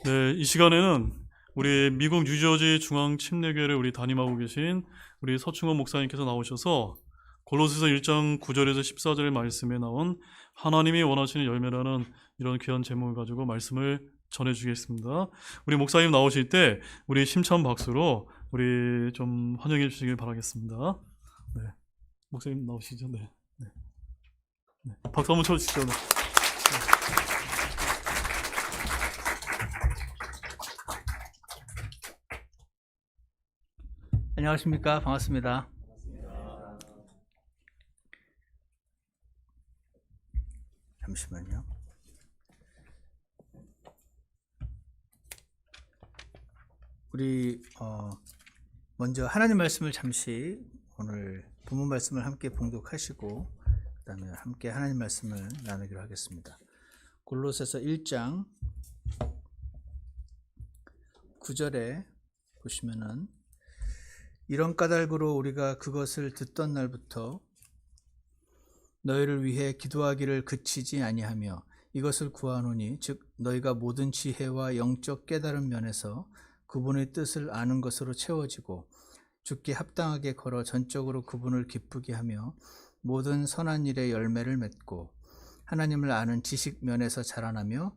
네, 이 시간에는 우리 미국 뉴저지 중앙침례교회를 우리 담임하고 계신 우리 서충원 목사님께서 나오셔서 골로새서 1장 9절에서 14절의 말씀에 나온 하나님이 원하시는 열매라는 이런 귀한 제목을 가지고 말씀을 전해주겠습니다. 우리 목사님 나오실 때 우리 심찬 박수로 우리 좀 환영해 주시길 바라겠습니다. 네, 목사님 나오시죠? 네, 네. 네. 박수 한번 쳐주시죠. 네. 안녕하십니까. 반갑습니다. 잠시만요. 우리 먼저 하나님 말씀을 잠시 오늘 본문 말씀을 함께 봉독하시고 그 다음에 함께 하나님 말씀을 나누기로 하겠습니다. 골로새서 1장 9절에 보시면은 이런 까닭으로 우리가 그것을 듣던 날부터 너희를 위해 기도하기를 그치지 아니하며 이것을 구하노니 즉 너희가 모든 지혜와 영적 깨달은 면에서 그분의 뜻을 아는 것으로 채워지고 주께 합당하게 걸어 전적으로 그분을 기쁘게 하며 모든 선한 일에 열매를 맺고 하나님을 아는 지식 면에서 자라나며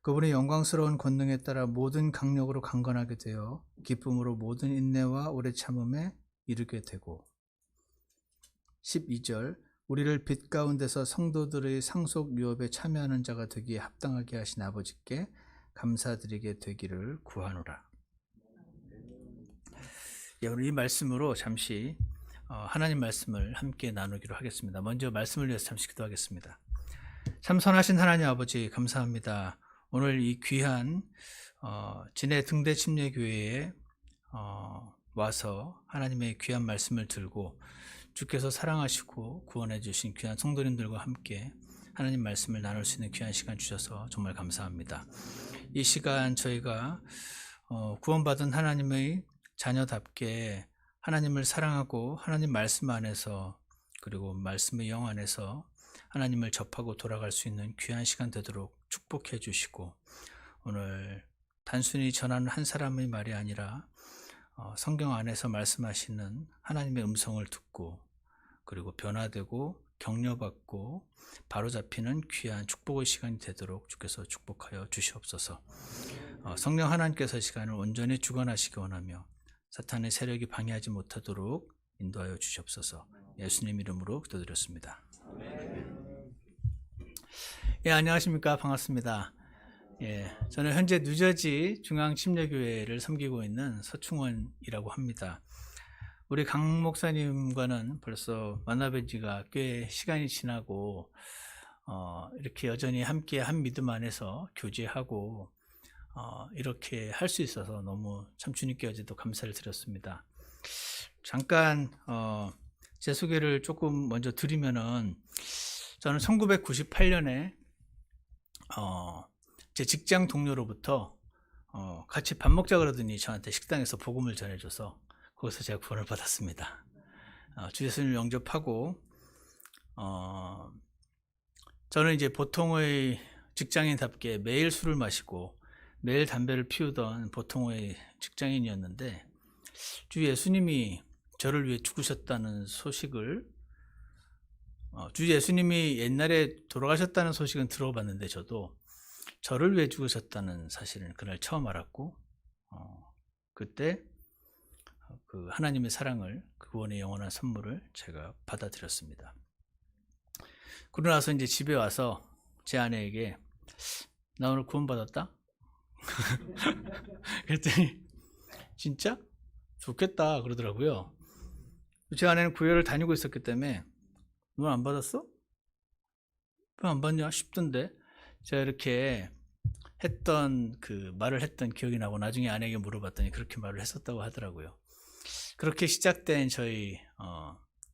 그분의 영광스러운 권능에 따라 모든 강력으로 강건하게 되어 기쁨으로 모든 인내와 오래 참음에 이르게 되고 12절 우리를 빛 가운데서 성도들의 상속 유업에 참여하는 자가 되기에 합당하게 하신 아버지께 감사드리게 되기를 구하노라. 오늘 이 말씀으로 잠시 하나님 말씀을 함께 나누기로 하겠습니다. 먼저 말씀을 위해서 잠시 기도하겠습니다. 참 선하신 하나님 아버지 감사합니다. 오늘 이 귀한 진해 등대 침례교회에 와서 하나님의 귀한 말씀을 들고 주께서 사랑하시고 구원해 주신 귀한 성도님들과 함께 하나님 말씀을 나눌 수 있는 귀한 시간 주셔서 정말 감사합니다. 이 시간 저희가 구원받은 하나님의 자녀답게 하나님을 사랑하고 하나님 말씀 안에서 그리고 말씀의 영 안에서 하나님을 접하고 돌아갈 수 있는 귀한 시간 되도록 축복해 주시고 오늘 단순히 전하는 한 사람의 말이 아니라 성경 안에서 말씀하시는 하나님의 음성을 듣고 그리고 변화되고 격려받고 바로잡히는 귀한 축복의 시간이 되도록 주께서 축복하여 주시옵소서. 성령 하나님께서 시간을 온전히 주관하시기 원하며 사탄의 세력이 방해하지 못하도록 인도하여 주시옵소서. 예수님 이름으로 기도드렸습니다. 예, 안녕하십니까. 반갑습니다. 예, 저는 현재 뉴저지 중앙침례교회를 섬기고 있는 서충원이라고 합니다. 우리 강 목사님과는 벌써 만나뵌 지가 꽤 시간이 지나고 이렇게 여전히 함께 한 믿음 안에서 교제하고 이렇게 할 수 있어서 너무 참 주님께 어제도 감사를 드렸습니다. 잠깐 제 소개를 조금 먼저 드리면은 저는 1998년에 제 직장 동료로부터 같이 밥 먹자 그러더니 저한테 식당에서 복음을 전해줘서 거기서 제가 구원을 받았습니다. 주 예수님을 영접하고 저는 이제 보통의 직장인답게 매일 술을 마시고 매일 담배를 피우던 보통의 직장인이었는데 주 예수님이 저를 위해 죽으셨다는 소식을 주 예수님이 옛날에 돌아가셨다는 소식은 들어봤는데 저도 저를 위해 죽으셨다는 사실은 그날 처음 알았고 그때 그 하나님의 사랑을 그분의 영원한 선물을 제가 받아들였습니다. 그러고 나서 이제 집에 와서 제 아내에게 나 오늘 구원받았다? 그랬더니 진짜? 좋겠다 그러더라고요. 제 아내는 구회를 다니고 있었기 때문에 넌 안 받았어? 왜 안 받냐 싶던데 제가 이렇게 했던 그 말을 했던 기억이 나고 나중에 아내에게 물어봤더니 그렇게 말을 했었다고 하더라고요. 그렇게 시작된 저희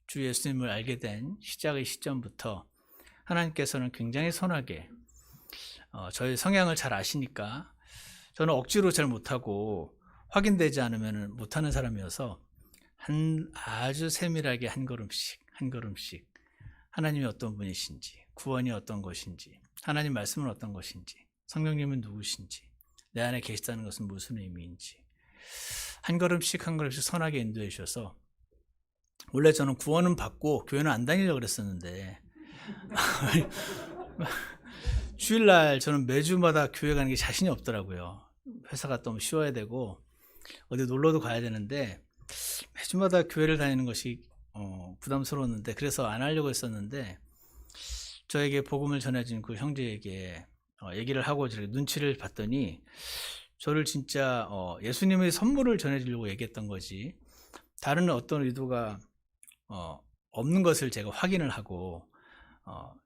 주 예수님을 알게 된 시작의 시점부터 하나님께서는 굉장히 선하게 저희 성향을 잘 아시니까 저는 억지로 잘 못하고 확인되지 않으면 못하는 사람이어서 아주 세밀하게 한 걸음씩 하나님이 어떤 분이신지 구원이 어떤 것인지, 하나님 말씀은 어떤 것인지, 성령님은 누구신지, 내 안에 계시다는 것은 무슨 의미인지 한 걸음씩 한 걸음씩 선하게 인도해 주셔서, 원래 저는 구원은 받고 교회는 안 다니려고 그랬었는데 주일날 저는 매주마다 교회 가는 게 자신이 없더라고요. 회사 갔다 오면 쉬어야 되고 어디 놀러도 가야 되는데 매주마다 교회를 다니는 것이 부담스러웠는데, 그래서 안 하려고 했었는데, 저에게 복음을 전해준 그 형제에게 얘기를 하고 저렇게 눈치를 봤더니 저를 진짜 예수님의 선물을 전해주려고 얘기했던 거지, 다른 어떤 의도가 없는 것을 제가 확인을 하고,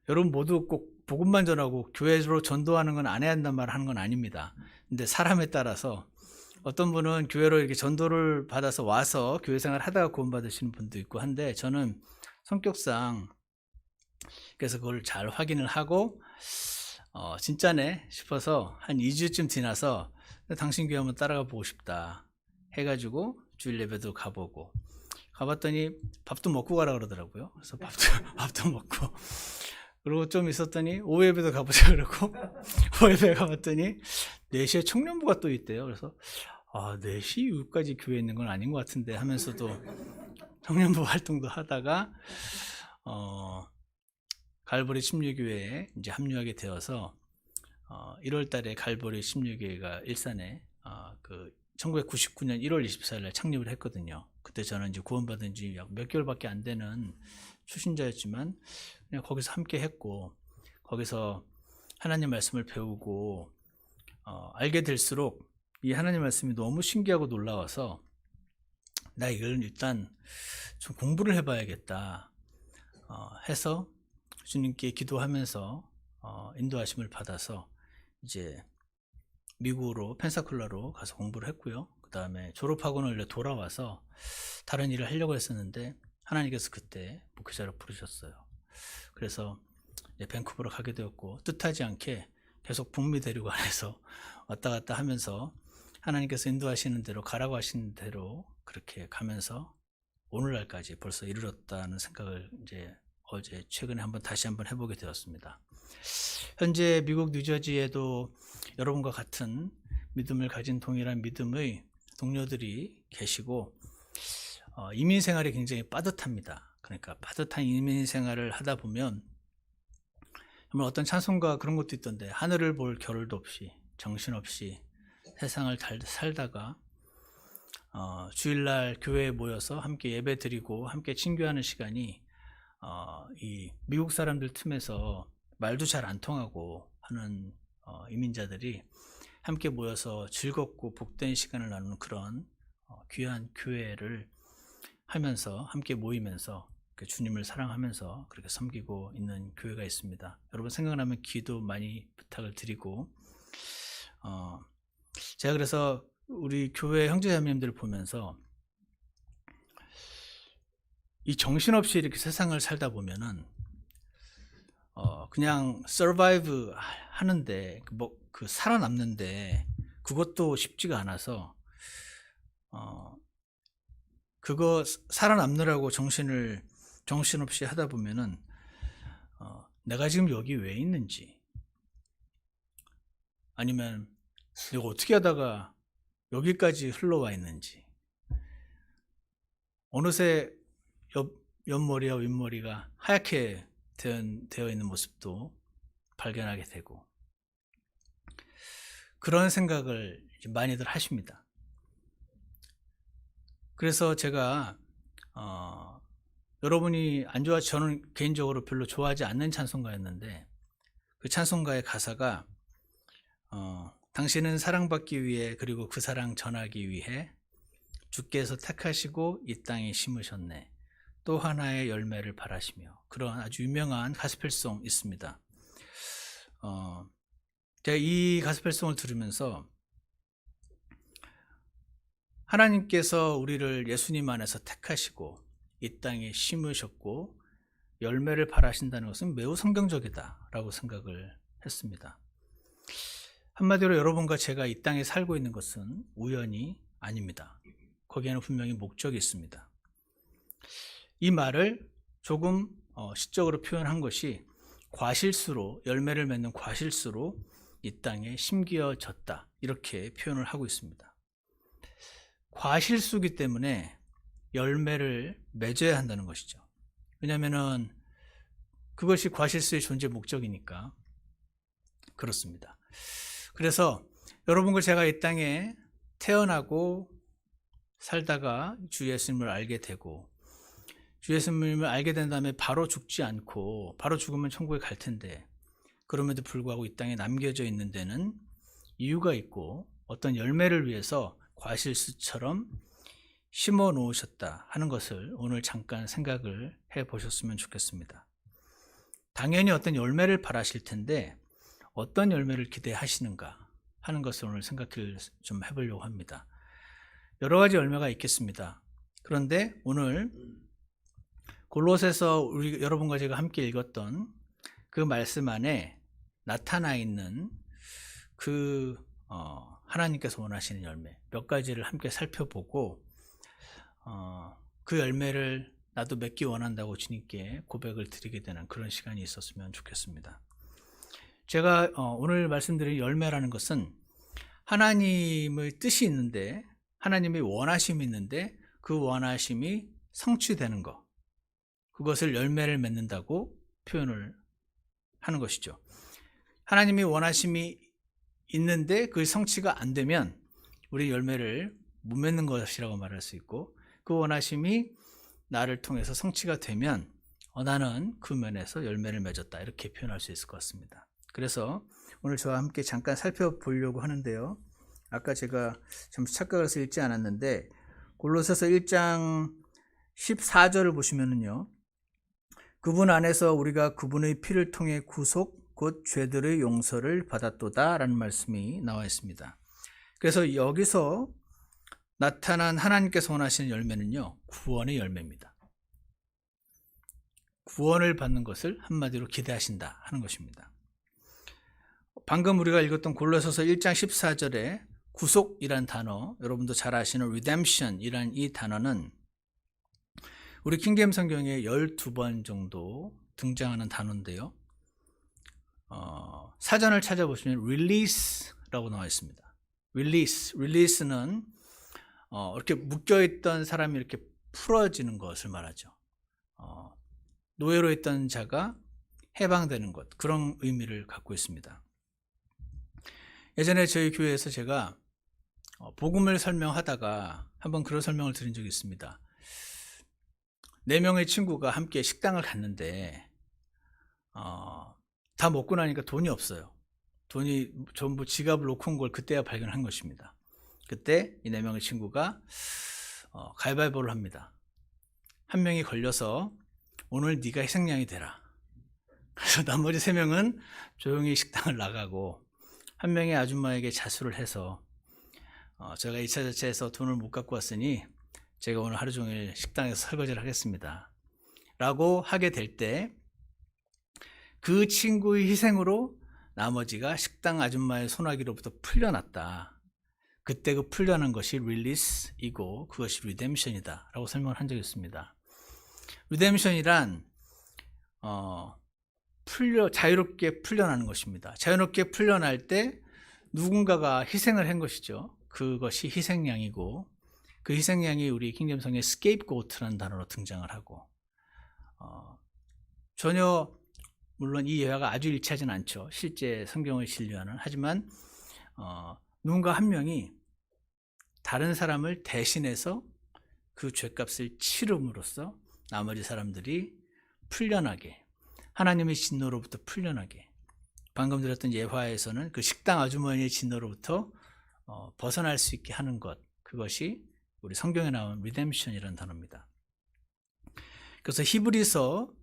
여러분 모두 꼭 복음만 전하고 교회로 전도하는 건 안 해야 한단 말을 하는 건 아닙니다. 근데 사람에 따라서 어떤 분은 교회로 이렇게 전도를 받아서 와서 교회 생활 하다가 구원받으시는 분도 있고 한데, 저는 성격상 그래서 그걸 잘 확인을 하고 진짜네 싶어서 한 2주쯤 지나서 당신 교회 한번 따라가 보고 싶다 해가지고 주일 예배도 가봤더니 밥도 먹고 가라 그러더라고요. 그래서 밥도 먹고, 그리고 좀 있었더니 오후 예배도 가보자 그러고 오후 예배 가봤더니 4시에 청년부가 또 있대요. 그래서 4시 이후까지 교회에 있는 건 아닌 것 같은데 하면서도 청년부 활동도 하다가 갈보리 침례교회에 이제 합류하게 되어서 1월 달에 갈보리 침례교회가 일산에 1999년 1월 24일 날 창립을 했거든요. 그때 저는 이제 구원받은 지 약 몇 개월밖에 안 되는 초신자였지만 그냥 거기서 함께 했고, 거기서 하나님 말씀을 배우고 알게 될수록 이 하나님 말씀이 너무 신기하고 놀라워서 나 이걸 일단 좀 공부를 해봐야겠다 해서 주님께 기도하면서 인도하심을 받아서 이제 미국으로 펜사콜라로 가서 공부를 했고요. 그 다음에 졸업하고는 원래 돌아와서 다른 일을 하려고 했었는데 하나님께서 그때 목회자로 부르셨어요. 그래서 이제 밴쿠버로 가게 되었고, 뜻하지 않게 계속 북미 대륙안에서 왔다 갔다 하면서 하나님께서 인도하시는 대로, 가라고 하시는 대로 그렇게 가면서 오늘날까지 벌써 이르렀다는 생각을 이제 어제 최근에 다시 한번 해보게 되었습니다. 현재 미국 뉴저지에도 여러분과 같은 믿음을 가진 동일한 믿음의 동료들이 계시고, 이민 생활이 굉장히 빠듯합니다. 그러니까 빠듯한 이민 생활을 하다 보면 정말 어떤 찬송가 그런 것도 있던데, 하늘을 볼 겨를도 없이 정신없이 세상을 살다가 주일날 교회에 모여서 함께 예배 드리고 함께 친교하는 시간이 이 미국 사람들 틈에서 말도 잘 안 통하고 하는 이민자들이 함께 모여서 즐겁고 복된 시간을 나누는 그런 귀한 교회를 하면서 함께 모이면서 주님을 사랑하면서 그렇게 섬기고 있는 교회가 있습니다. 여러분 생각나면 기도 많이 부탁을 드리고, 제가 그래서 우리 교회 형제자매님들을 보면서 이 정신없이 이렇게 세상을 살다 보면은 그냥 survive 하는데 그 살아남는데 그것도 쉽지가 않아서 그거 살아남느라고 정신없이 하다 보면은 내가 지금 여기 왜 있는지, 아니면 내가 어떻게 하다가 여기까지 흘러와 있는지, 어느새 옆머리와 윗머리가 하얗게 되어 있는 모습도 발견하게 되고, 그런 생각을 많이들 하십니다. 그래서 제가 여러분이 안 좋아, 저는 개인적으로 별로 좋아하지 않는 찬송가였는데, 그 찬송가의 가사가 당신은 사랑받기 위해 그리고 그 사랑 전하기 위해 주께서 택하시고 이 땅에 심으셨네, 또 하나의 열매를 바라시며, 그런 아주 유명한 가스펠송 있습니다. 제가 이 가스펠송을 들으면서 하나님께서 우리를 예수님 안에서 택하시고 이 땅에 심으셨고 열매를 바라신다는 것은 매우 성경적이다 라고 생각을 했습니다. 한마디로 여러분과 제가 이 땅에 살고 있는 것은 우연이 아닙니다. 거기에는 분명히 목적이 있습니다. 이 말을 조금 시적으로 표현한 것이 과실수로, 열매를 맺는 과실수로 이 땅에 심겨졌다, 이렇게 표현을 하고 있습니다. 과실수기 때문에 열매를 맺어야 한다는 것이죠. 왜냐하면 그것이 과실수의 존재 목적이니까 그렇습니다. 그래서 여러분과 제가 이 땅에 태어나고 살다가 주 예수님을 알게 되고, 주 예수님을 알게 된 다음에 바로 죽지 않고, 바로 죽으면 천국에 갈 텐데, 그럼에도 불구하고 이 땅에 남겨져 있는 데는 이유가 있고 어떤 열매를 위해서 과실수처럼 심어 놓으셨다 하는 것을 오늘 잠깐 생각을 해 보셨으면 좋겠습니다. 당연히 어떤 열매를 바라실 텐데 어떤 열매를 기대하시는가 하는 것을 오늘 생각을 좀 해보려고 합니다. 여러 가지 열매가 있겠습니다. 그런데 오늘 골로새서 우리 여러분과 제가 함께 읽었던 그 말씀 안에 나타나 있는 그 하나님께서 원하시는 열매 몇 가지를 함께 살펴보고 그 열매를 나도 맺기 원한다고 주님께 고백을 드리게 되는 그런 시간이 있었으면 좋겠습니다. 제가 오늘 말씀드린 열매라는 것은 하나님의 뜻이 있는데, 하나님의 원하심이 있는데 그 원하심이 성취되는 것, 그것을 열매를 맺는다고 표현을 하는 것이죠. 하나님의 원하심이 있는데 그 성취가 안 되면 우리 열매를 못 맺는 것이라고 말할 수 있고, 그 원하심이 나를 통해서 성취가 되면 나는 그 면에서 열매를 맺었다, 이렇게 표현할 수 있을 것 같습니다. 그래서 오늘 저와 함께 잠깐 살펴보려고 하는데요. 아까 제가 잠시 착각을 해서 읽지 않았는데 골로새서 1장 14절을 보시면은요, 그분 안에서 우리가 그분의 피를 통해 구속 곧 죄들의 용서를 받았도다 라는 말씀이 나와 있습니다. 그래서 여기서 나타난 하나님께서 원하시는 열매는요, 구원의 열매입니다. 구원을 받는 것을 한마디로 기대하신다 하는 것입니다. 방금 우리가 읽었던 골로새서 1장 14절에 구속이란 단어, 여러분도 잘 아시는 redemption이란 이 단어는 우리 킹제임 성경에 12번 정도 등장하는 단어인데요. 사전을 찾아보시면 release라고 나와 있습니다. release는 이렇게 묶여있던 사람이 이렇게 풀어지는 것을 말하죠. 노예로 있던 자가 해방되는 것, 그런 의미를 갖고 있습니다. 예전에 저희 교회에서 제가 복음을 설명하다가 한번 그런 설명을 드린 적이 있습니다. 4명의 친구가 함께 식당을 갔는데 다 먹고 나니까 돈이 없어요. 돈이 전부 지갑을 놓고 온 걸 그때야 발견한 것입니다. 그때 이 4명의 친구가 가위바위보를 합니다. 한 명이 걸려서 오늘 네가 희생양이 되라. 그래서 나머지 3명은 조용히 식당을 나가고 한 명의 아줌마에게 자수를 해서 제가 2차 자체에서 돈을 못 갖고 왔으니 제가 오늘 하루 종일 식당에서 설거지를 하겠습니다 라고 하게 될 때 그 친구의 희생으로 나머지가 식당 아줌마의 소나기로부터 풀려났다. 그때 그 풀려난 것이 release이고 그것이 redemption이다 라고 설명을 한 적이 있습니다. redemption이란 자유롭게 풀려나는 것입니다. 자유롭게 풀려날 때 누군가가 희생을 한 것이죠. 그것이 희생양이고, 그 희생양이 우리 킹제임성의 scapegoat라는 단어로 등장을 하고, 전혀 물론 이 예화가 아주 일치하진 않죠. 실제 성경의 진리와는. 하지만 누군가 한 명이 다른 사람을 대신해서 그 죄값을 치름으로써 나머지 사람들이 풀려나게, 하나님의 진노로부터 풀려나게, 방금 들었던 예화에서는 그 식당 아주머니의 진노로부터 벗어날 수 있게 하는 것, 그것이 우리 성경에 나온 redemption이라는 단어입니다. 그래서 히브리서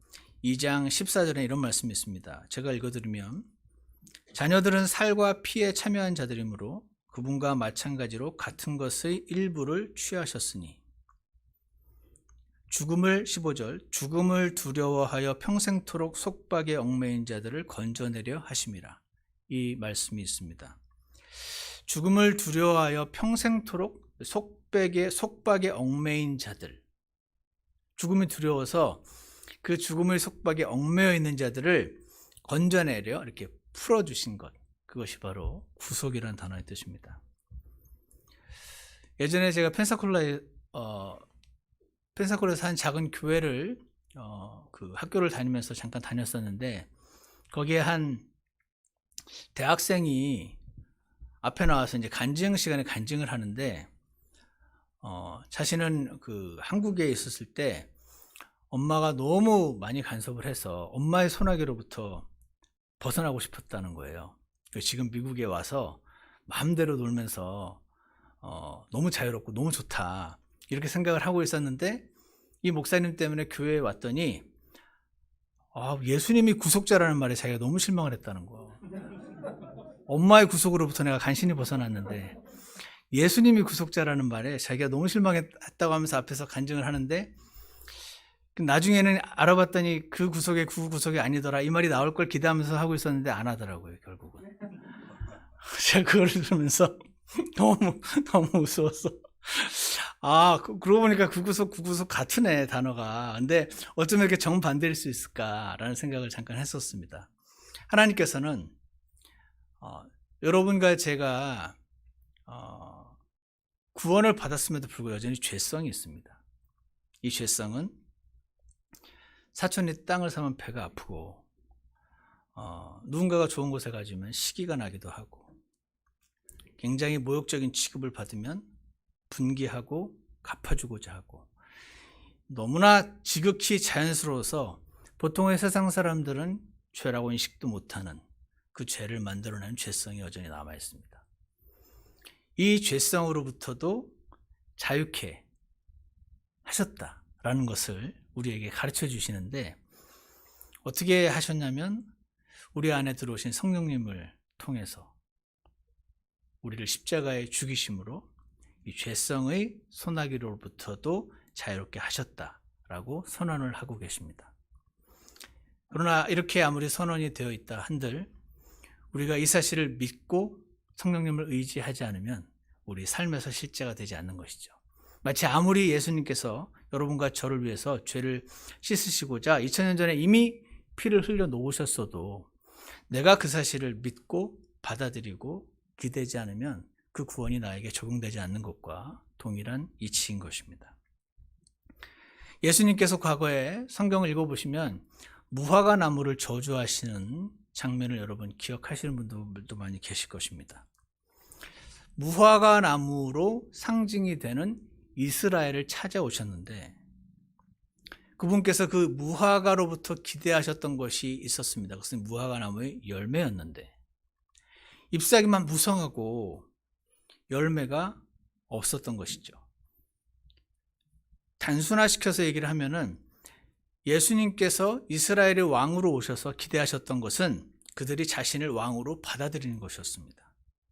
2장 14절에 이런 말씀이 있습니다. 제가 읽어드리면, 자녀들은 살과 피에 참여한 자들이므로 그분과 마찬가지로 같은 것의 일부를 취하셨으니 15절 죽음을 두려워하여 평생토록 속박에 얽매인 자들을 건져내려 하심이라, 이 말씀이 있습니다. 죽음을 두려워하여 평생토록 속박에 얽매인 자들, 죽음이 두려워서 그 죽음의 속박에 얽매여 있는 자들을 건져내려 이렇게 풀어주신 것, 그것이 바로 구속이라는 단어의 뜻입니다. 예전에 제가 펜사콜라에서 한 작은 교회를 그 학교를 다니면서 잠깐 다녔었는데, 거기에 한 대학생이 앞에 나와서 이제 간증 시간에 간증을 하는데, 자신은 그 한국에 있었을 때 엄마가 너무 많이 간섭을 해서 엄마의 소나기로부터 벗어나고 싶었다는 거예요. 지금 미국에 와서 마음대로 놀면서 너무 자유롭고 너무 좋다, 이렇게 생각을 하고 있었는데, 이 목사님 때문에 교회에 왔더니 예수님이 구속자라는 말에 자기가 너무 실망을 했다는 거. 엄마의 구속으로부터 내가 간신히 벗어났는데 예수님이 구속자라는 말에 자기가 너무 실망했다고 하면서 앞에서 간증을 하는데, 나중에는 알아봤더니 그 구속이 아니더라, 이 말이 나올 걸 기대하면서 하고 있었는데 안 하더라고요, 결국은. 제가 그걸 들으면서 너무 무서웠어. 그러고 보니까 구구속 같으네, 단어가. 근데 어쩌면 이렇게 정반대일 수 있을까라는 생각을 잠깐 했었습니다. 하나님께서는 여러분과 제가 구원을 받았음에도 불구하고 여전히 죄성이 있습니다. 이 죄성은 사촌이 땅을 사면 배가 아프고, 누군가가 좋은 곳에 가지면 시기가 나기도 하고, 굉장히 모욕적인 취급을 받으면 분개하고 갚아주고자 하고, 너무나 지극히 자연스러워서 보통의 세상 사람들은 죄라고 인식도 못하는 그 죄를 만들어내는 죄성이 여전히 남아있습니다. 이 죄성으로부터도 자유케 하셨다라는 것을 우리에게 가르쳐 주시는데, 어떻게 하셨냐면 우리 안에 들어오신 성령님을 통해서 우리를 십자가에 죽이심으로 이 죄성의 소나기로부터도 자유롭게 하셨다라고 선언을 하고 계십니다. 그러나 이렇게 아무리 선언이 되어 있다 한들 우리가 이 사실을 믿고 성령님을 의지하지 않으면 우리 삶에서 실제가 되지 않는 것이죠. 마치 아무리 예수님께서 여러분과 저를 위해서 죄를 씻으시고자 2000년 전에 이미 피를 흘려 놓으셨어도 내가 그 사실을 믿고 받아들이고 기대지 않으면 그 구원이 나에게 적용되지 않는 것과 동일한 이치인 것입니다. 예수님께서 과거에 성경을 읽어보시면 무화과 나무를 저주하시는 장면을 여러분 기억하시는 분들도 많이 계실 것입니다. 무화과 나무로 상징이 되는 이스라엘을 찾아오셨는데, 그분께서 그 무화과로부터 기대하셨던 것이 있었습니다. 그것은 무화과 나무의 열매였는데 잎사귀만 무성하고 열매가 없었던 것이죠. 단순화시켜서 얘기를 하면은 예수님께서 이스라엘의 왕으로 오셔서 기대하셨던 것은 그들이 자신을 왕으로 받아들이는 것이었습니다.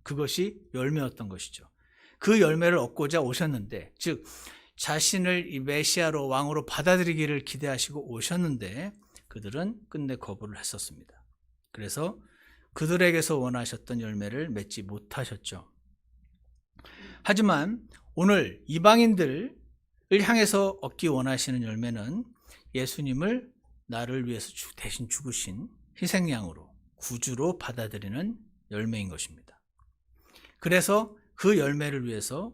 그것이 열매였던 것이죠. 그 열매를 얻고자 오셨는데, 즉 자신을 이 메시아로 왕으로 받아들이기를 기대하시고 오셨는데 그들은 끝내 거부를 했었습니다. 그래서 그들에게서 원하셨던 열매를 맺지 못하셨죠. 하지만 오늘 이방인들을 향해서 얻기 원하시는 열매는 예수님을 나를 위해서 대신 죽으신 희생양으로 구주로 받아들이는 열매인 것입니다. 그래서 그 열매를 위해서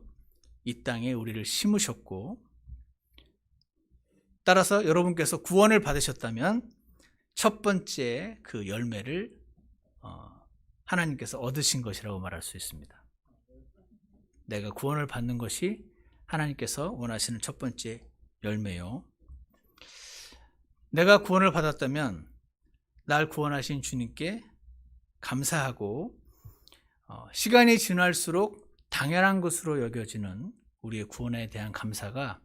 이 땅에 우리를 심으셨고, 따라서 여러분께서 구원을 받으셨다면 첫 번째 그 열매를 하나님께서 얻으신 것이라고 말할 수 있습니다. 내가 구원을 받는 것이 하나님께서 원하시는 첫 번째 열매요. 내가 구원을 받았다면 날 구원하신 주님께 감사하고, 시간이 지날수록 당연한 것으로 여겨지는 우리의 구원에 대한 감사가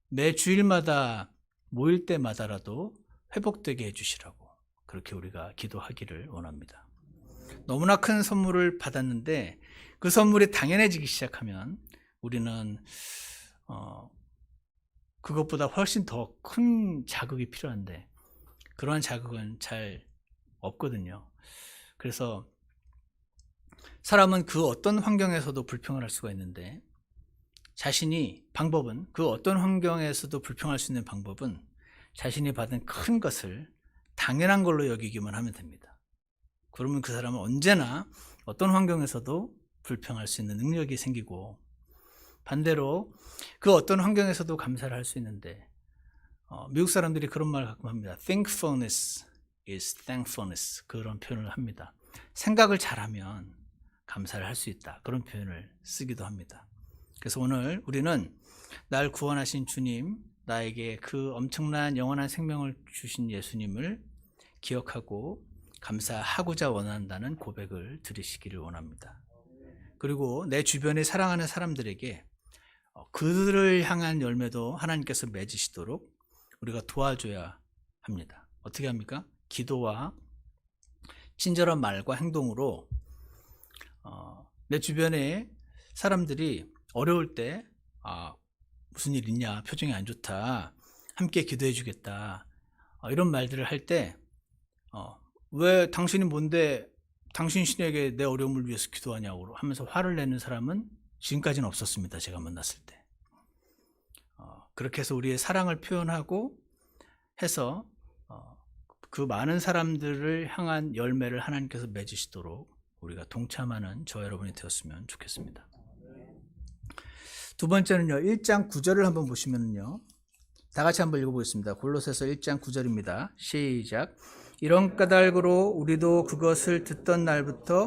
매 주일마다 모일 때마다라도 회복되게 해주시라고 그렇게 우리가 기도하기를 원합니다. 너무나 큰 선물을 받았는데 그 선물이 당연해지기 시작하면 우리는 그것보다 훨씬 더 큰 자극이 필요한데 그러한 자극은 잘 없거든요. 그래서 사람은 그 어떤 환경에서도 불평을 할 수가 있는데 방법은 그 어떤 환경에서도 불평할 수 있는 방법은 자신이 받은 큰 것을 당연한 걸로 여기기만 하면 됩니다. 그러면 그 사람은 언제나 어떤 환경에서도 불평할 수 있는 능력이 생기고, 반대로 그 어떤 환경에서도 감사를 할 수 있는데, 미국 사람들이 그런 말을 가끔 합니다. Thankfulness is thankfulness. 그런 표현을 합니다. 생각을 잘하면 감사를 할 수 있다. 그런 표현을 쓰기도 합니다. 그래서 오늘 우리는 날 구원하신 주님, 나에게 그 엄청난 영원한 생명을 주신 예수님을 기억하고 감사하고자 원한다는 고백을 드리시기를 원합니다. 그리고 내 주변에 사랑하는 사람들에게 그들을 향한 열매도 하나님께서 맺으시도록 우리가 도와줘야 합니다. 어떻게 합니까? 기도와 친절한 말과 행동으로 내 주변에 사람들이 어려울 때 무슨 일 있냐, 표정이 안 좋다, 함께 기도해 주겠다, 이런 말들을 할 때 왜 당신이 뭔데 당신 신에게 내 어려움을 위해서 기도하냐고 하면서 화를 내는 사람은 지금까지는 없었습니다. 제가 만났을 때. 그렇게 해서 우리의 사랑을 표현하고 해서 그 많은 사람들을 향한 열매를 하나님께서 맺으시도록 우리가 동참하는 저와 여러분이 되었으면 좋겠습니다. 두 번째는요, 1장 9절을 한번 보시면요, 다 같이 한번 읽어보겠습니다. 골로새서 1장 9절입니다. 시작. 이런 까닭으로 우리도 그것을 듣던 날부터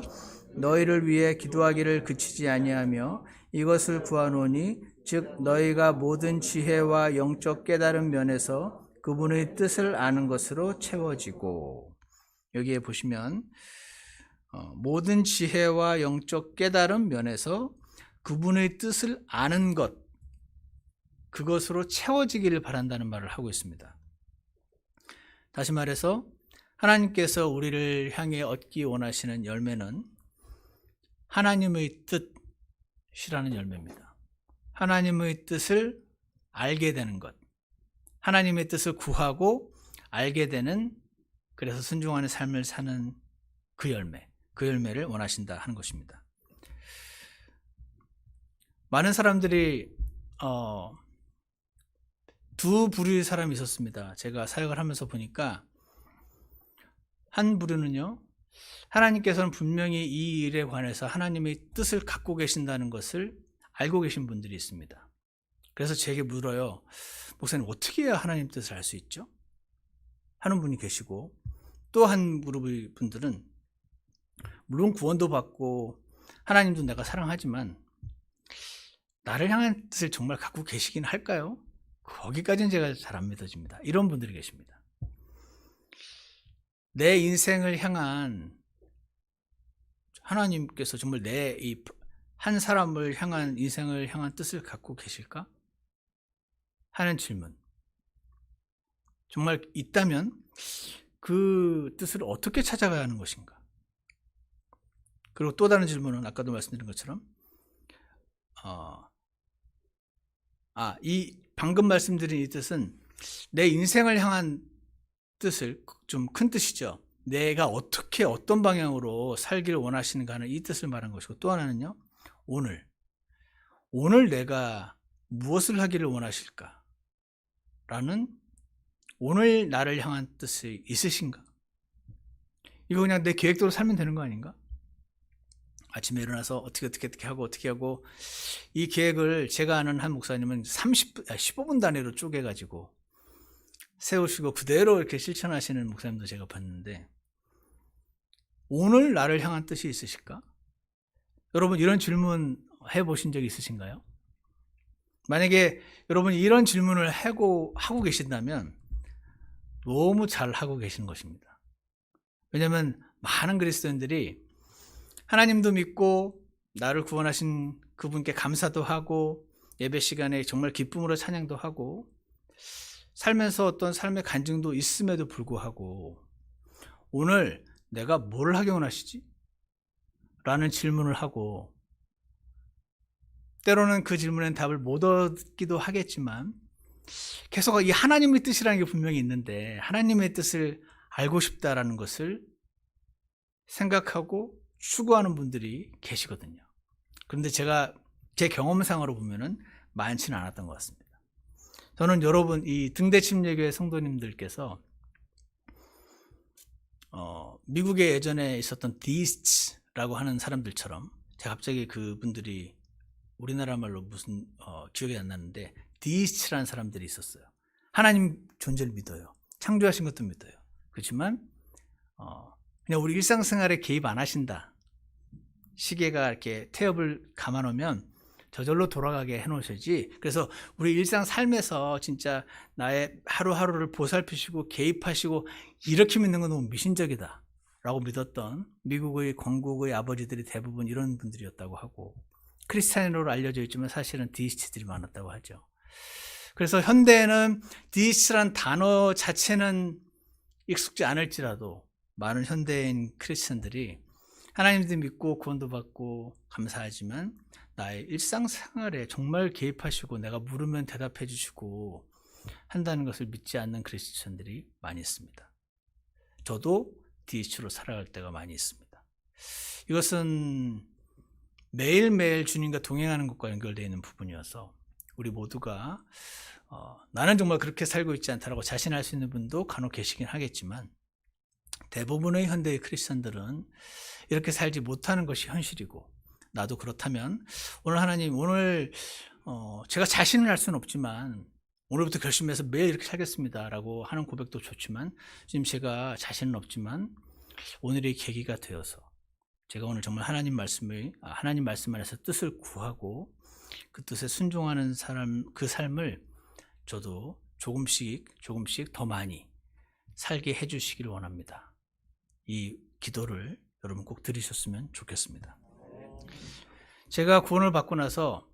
너희를 위해 기도하기를 그치지 아니하며 이것을 구하노니 즉 너희가 모든 지혜와 영적 깨달은 면에서 그분의 뜻을 아는 것으로 채워지고, 여기에 보시면 모든 지혜와 영적 깨달은 면에서 그분의 뜻을 아는 것, 그것으로 채워지기를 바란다는 말을 하고 있습니다. 다시 말해서 하나님께서 우리를 향해 얻기 원하시는 열매는 하나님의 뜻이라는 열매입니다. 하나님의 뜻을 알게 되는 것, 하나님의 뜻을 구하고 알게 되는, 그래서 순종하는 삶을 사는 그 열매, 그 열매를 원하신다 하는 것입니다. 많은 사람들이 두 부류의 사람이 있었습니다. 제가 사역을 하면서 보니까 한 부류는요, 하나님께서는 분명히 이 일에 관해서 하나님의 뜻을 갖고 계신다는 것을 알고 계신 분들이 있습니다. 그래서 제게 물어요. 목사님, 어떻게 해야 하나님 뜻을 알 수 있죠? 하는 분이 계시고, 또 한 그룹의 분들은 물론 구원도 받고 하나님도 내가 사랑하지만 나를 향한 뜻을 정말 갖고 계시긴 할까요? 거기까지는 제가 잘 안 믿어집니다. 이런 분들이 계십니다. 내 인생을 향한, 하나님께서 정말 내 이 한 사람을 향한, 인생을 향한 뜻을 갖고 계실까? 하는 질문. 정말 있다면 그 뜻을 어떻게 찾아가야 하는 것인가? 그리고 또 다른 질문은 아까도 말씀드린 것처럼 이 방금 말씀드린 이 뜻은 내 인생을 향한 뜻을, 좀 큰 뜻이죠. 내가 어떻게 어떤 방향으로 살기를 원하시는가 하는 이 뜻을 말한 것이고, 또 하나는요, 오늘 내가 무엇을 하기를 원하실까? 라는 오늘 나를 향한 뜻이 있으신가? 이거 그냥 내 계획대로 살면 되는 거 아닌가? 아침에 일어나서 어떻게 하고 이 계획을 제가 아는 한 목사님은 15분 단위로 쪼개가지고 세우시고 그대로 이렇게 실천하시는 목사님도 제가 봤는데, 오늘 나를 향한 뜻이 있으실까? 여러분, 이런 질문 해보신 적 있으신가요? 만약에 여러분이 이런 질문을 하고 계신다면 너무 잘 하고 계시는 것입니다. 왜냐하면 많은 그리스도인들이 하나님도 믿고 나를 구원하신 그분께 감사도 하고 예배 시간에 정말 기쁨으로 찬양도 하고 살면서 어떤 삶의 간증도 있음에도 불구하고 오늘 내가 뭘 하기 원하시지? 라는 질문을 하고, 때로는 그 질문엔 답을 못 얻기도 하겠지만 계속 이 하나님의 뜻이라는 게 분명히 있는데 하나님의 뜻을 알고 싶다라는 것을 생각하고 추구하는 분들이 계시거든요. 그런데 제가 제 경험상으로 보면은 많지는 않았던 것 같습니다. 저는 여러분, 이 등대침례교회 성도님들께서 미국에 예전에 있었던 디스트라고 하는 사람들처럼 제가 갑자기 그분들이 우리나라 말로 무슨 기억이 안 나는데 디스트라는 사람들이 있었어요. 하나님 존재를 믿어요. 창조하신 것도 믿어요. 그렇지만 그냥 우리 일상생활에 개입 안 하신다. 시계가 이렇게 태엽을 감아놓으면 저절로 돌아가게 해놓으셔야지. 그래서 우리 일상 삶에서 진짜 나의 하루하루를 보살피시고 개입하시고 이렇게 믿는 건 너무 미신적이다 라고 믿었던 미국의 건국의 아버지들이 대부분 이런 분들이었다고 하고, 크리스찬으로 알려져 있지만 사실은 디이스트들이 많았다고 하죠. 그래서 현대에는 디이스트란 단어 자체는 익숙지 않을지라도 많은 현대인 크리스찬들이 하나님도 믿고 구원도 받고 감사하지만 나의 일상생활에 정말 개입하시고 내가 물으면 대답해 주시고 한다는 것을 믿지 않는 크리스찬들이 많이 있습니다. 저도 디이스트로 살아갈 때가 많이 있습니다. 이것은 매일매일 주님과 동행하는 것과 연결되어 있는 부분이어서 우리 모두가 나는 정말 그렇게 살고 있지 않다라고 자신할 수 있는 분도 간혹 계시긴 하겠지만 대부분의 현대의 크리스천들은 이렇게 살지 못하는 것이 현실이고, 나도 그렇다면 오늘 하나님, 오늘 제가 자신을 할 수는 없지만 오늘부터 결심해서 매일 이렇게 살겠습니다 라고 하는 고백도 좋지만, 지금 제가 자신은 없지만 오늘의 계기가 되어서 제가 오늘 정말 하나님 말씀 안에서 뜻을 구하고 그 뜻에 순종하는 그 삶을 저도 조금씩 더 많이 살게 해주시기를 원합니다. 이 기도를 여러분 꼭 들으셨으면 좋겠습니다. 제가 구원을 받고 나서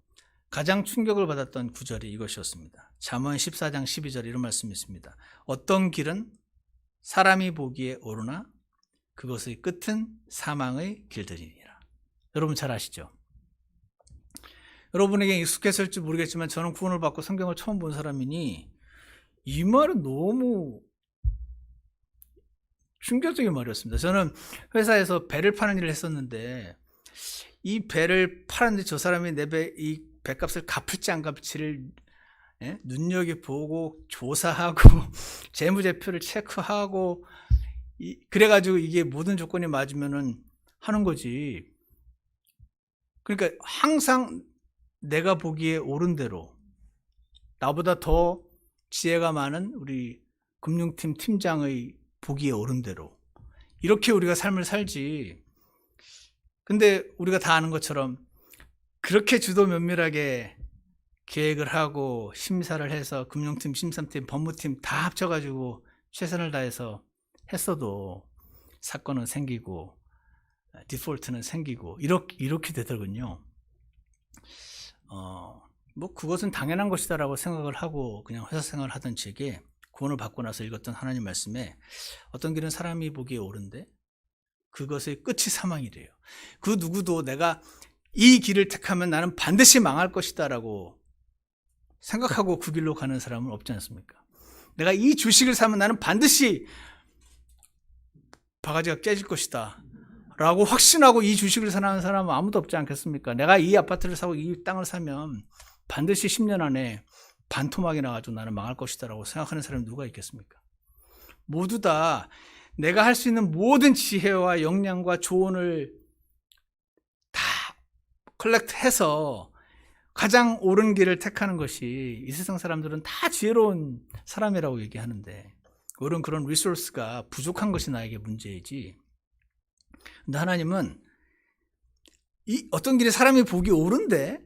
가장 충격을 받았던 구절이 이것이었습니다. 잠언 14장 12절 이런 말씀이 있습니다. 어떤 길은 사람이 보기에 옳으나 그것의 끝은 사망의 길들이니라. 여러분 잘 아시죠? 여러분에게 익숙했을지 모르겠지만 저는 구원을 받고 성경을 처음 본 사람이니 이 말은 너무 충격적인 말이었습니다. 저는 회사에서 배를 파는 일을 했었는데 이 배를 파는데 저 사람이 이 배값을 갚을지 안 갚을지를 눈여겨보고 조사하고 재무제표를 체크하고 그래가지고 이게 모든 조건이 맞으면은 하는 거지. 그러니까 항상 내가 보기에 옳은 대로 나보다 더 지혜가 많은 우리 금융팀 팀장의 보기에 옳은 대로 이렇게 우리가 삶을 살지. 근데 우리가 다 아는 것처럼 그렇게 주도 면밀하게 계획을 하고 심사를 해서 금융팀, 심사팀, 법무팀 다 합쳐가지고 최선을 다해서 했어도 사건은 생기고 디폴트는 생기고 이렇게 되더군요. 뭐 그것은 당연한 것이다라고 생각을 하고 그냥 회사 생활을 하던 제게 구원을 받고 나서 읽었던 하나님 말씀에 어떤 길은 사람이 보기에 옳은데 그것의 끝이 사망이래요. 그 누구도 내가 이 길을 택하면 나는 반드시 망할 것이다라고 생각하고 그 길로 가는 사람은 없지 않습니까? 내가 이 주식을 사면 나는 반드시 바가지가 깨질 것이다 라고 확신하고 이 주식을 사는 사람은 아무도 없지 않겠습니까? 내가 이 아파트를 사고 이 땅을 사면 반드시 10년 안에 반토막이 나가지고 나는 망할 것이다 라고 생각하는 사람이 누가 있겠습니까? 모두 다 내가 할 수 있는 모든 지혜와 역량과 조언을 다 컬렉트해서 가장 옳은 길을 택하는 것이, 이 세상 사람들은 다 지혜로운 사람이라고 얘기하는데 오히려 그런 리소스가 부족한 것이 나에게 문제이지. 근데 하나님은 어떤 길에 사람이 보기 옳은데